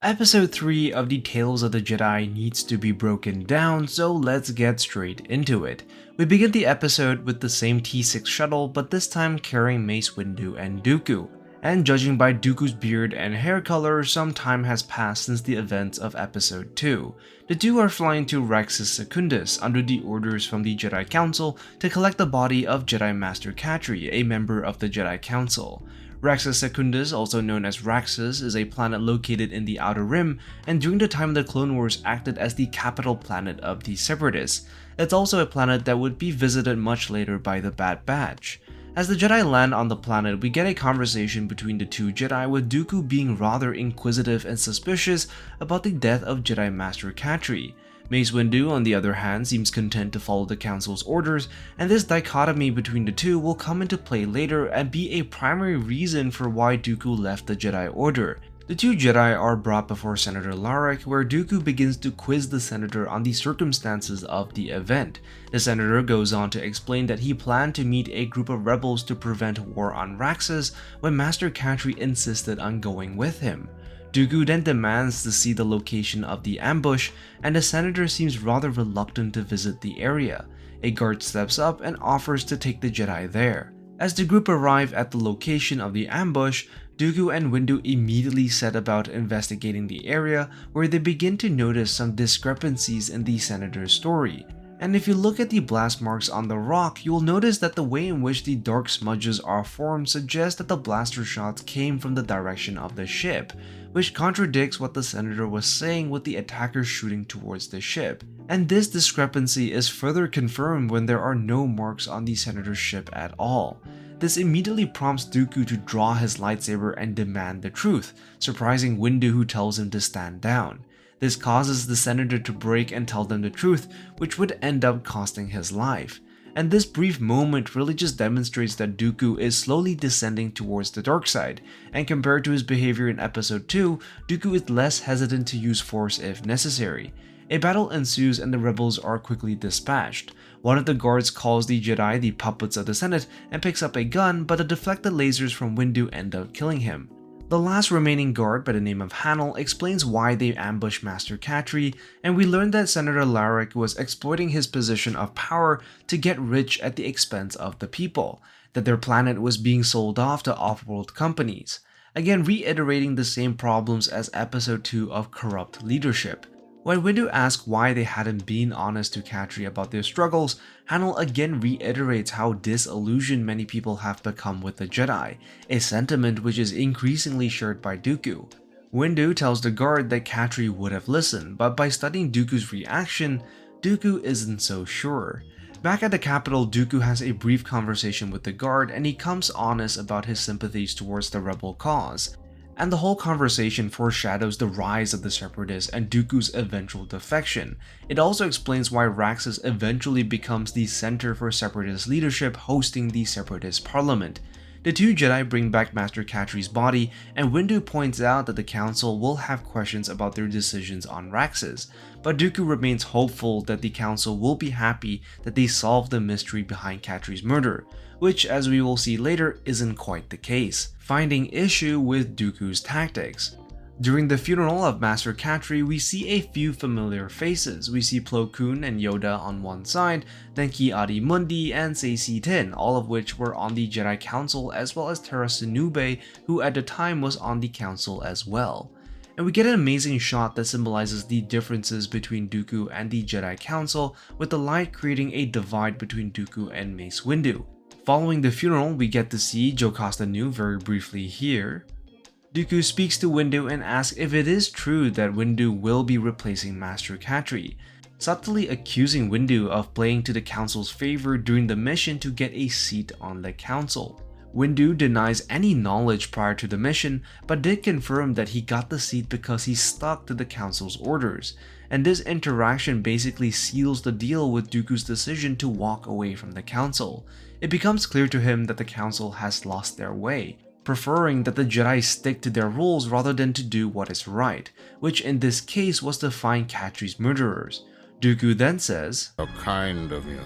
Episode 3 of the Tales of the Jedi needs to be broken down, so let's get straight into it. We begin the episode with the same T6 shuttle, but this time carrying Mace Windu and Dooku. And judging by Dooku's beard and hair color, some time has passed since the events of episode 2. The two are flying to Raxus Secundus under the orders from the Jedi Council to collect the body of Jedi Master Katri, a member of the Jedi Council. Raxus Secundus, also known as Raxus, is a planet located in the Outer Rim, and during the time of the Clone Wars acted as the capital planet of the Separatists. It's also a planet that would be visited much later by the Bad Batch. As the Jedi land on the planet, we get a conversation between the two Jedi, with Dooku being rather inquisitive and suspicious about the death of Jedi Master Katri. Mace Windu, on the other hand, seems content to follow the Council's orders, and this dichotomy between the two will come into play later and be a primary reason for why Dooku left the Jedi Order. The two Jedi are brought before Senator Larik, where Dooku begins to quiz the Senator on the circumstances of the event. The Senator goes on to explain that he planned to meet a group of rebels to prevent war on Raxus when Master Katri insisted on going with him. Dooku then demands to see the location of the ambush, and the Senator seems rather reluctant to visit the area. A guard steps up and offers to take the Jedi there. As the group arrive at the location of the ambush, Dooku and Windu immediately set about investigating the area, where they begin to notice some discrepancies in the Senator's story. And if you look at the blast marks on the rock, you will notice that the way in which the dark smudges are formed suggests that the blaster shots came from the direction of the ship, which contradicts what the Senator was saying with the attackers shooting towards the ship. And this discrepancy is further confirmed when there are no marks on the Senator's ship at all. This immediately prompts Dooku to draw his lightsaber and demand the truth, surprising Windu, who tells him to stand down. This causes the Senator to break and tell them the truth, which would end up costing his life. And this brief moment really just demonstrates that Dooku is slowly descending towards the dark side, and compared to his behavior in episode 2, Dooku is less hesitant to use force if necessary. A battle ensues and the rebels are quickly dispatched. One of the guards calls the Jedi the puppets of the Senate and picks up a gun, but the deflected lasers from Windu end up killing him. The last remaining guard, by the name of Hanel, explains why they ambushed Master Katri, and we learn that Senator Larik was exploiting his position of power to get rich at the expense of the people, that their planet was being sold off to off-world companies, again reiterating the same problems as episode 2 of corrupt leadership. When Windu asks why they hadn't been honest to Katri about their struggles, Hanel again reiterates how disillusioned many people have become with the Jedi, a sentiment which is increasingly shared by Dooku. Windu tells the guard that Katri would have listened, but by studying Dooku's reaction, Dooku isn't so sure. Back at the capital, Dooku has a brief conversation with the guard, and he comes honest about his sympathies towards the rebel cause. And the whole conversation foreshadows the rise of the Separatists and Dooku's eventual defection. It also explains why Raxus eventually becomes the center for Separatist leadership, hosting the Separatist parliament. The two Jedi bring back Master Katri's body, and Windu points out that the Council will have questions about their decisions on Raxus, but Dooku remains hopeful that the Council will be happy that they solved the mystery behind Katri's murder, which, as we will see later, isn't quite the case, finding issue with Dooku's tactics. During the funeral of Master Katri, we see a few familiar faces. We see Plo Koon and Yoda on one side, then Ki-Adi-Mundi and Saesee-Tiin, all of which were on the Jedi Council, as well as Tera Sinube, who at the time was on the Council as well. And we get an amazing shot that symbolizes the differences between Dooku and the Jedi Council, with the light creating a divide between Dooku and Mace Windu. Following the funeral, we get to see Jocasta Nu very briefly here. Dooku speaks to Windu and asks if it is true that Windu will be replacing Master Katri, subtly accusing Windu of playing to the Council's favor during the mission to get a seat on the Council. Windu denies any knowledge prior to the mission, but did confirm that he got the seat because he stuck to the Council's orders, and this interaction basically seals the deal with Dooku's decision to walk away from the Council. It becomes clear to him that the Council has lost their way, preferring that the Jedi stick to their rules rather than to do what is right, which in this case was to find Katri's murderers. Dooku then says, "How kind of you,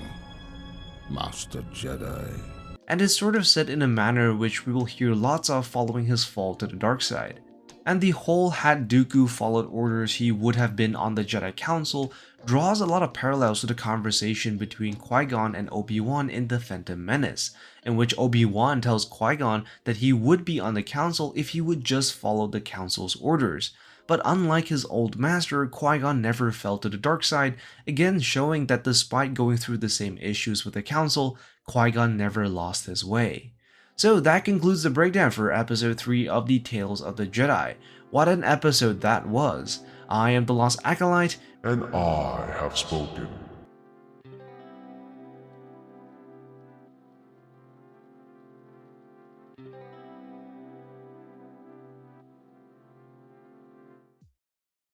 Master Jedi." And is sort of said in a manner which we will hear lots of following his fall to the dark side. And the whole had Dooku followed orders he would have been on the Jedi Council draws a lot of parallels to the conversation between Qui-Gon and Obi-Wan in The Phantom Menace, in which Obi-Wan tells Qui-Gon that he would be on the Council if he would just follow the Council's orders. But unlike his old master, Qui-Gon never fell to the dark side, again showing that despite going through the same issues with the Council, Qui-Gon never lost his way. So that concludes the breakdown for episode 3 of the Tales of the Jedi. What an episode that was. I am the Lost Acolyte, and I have spoken.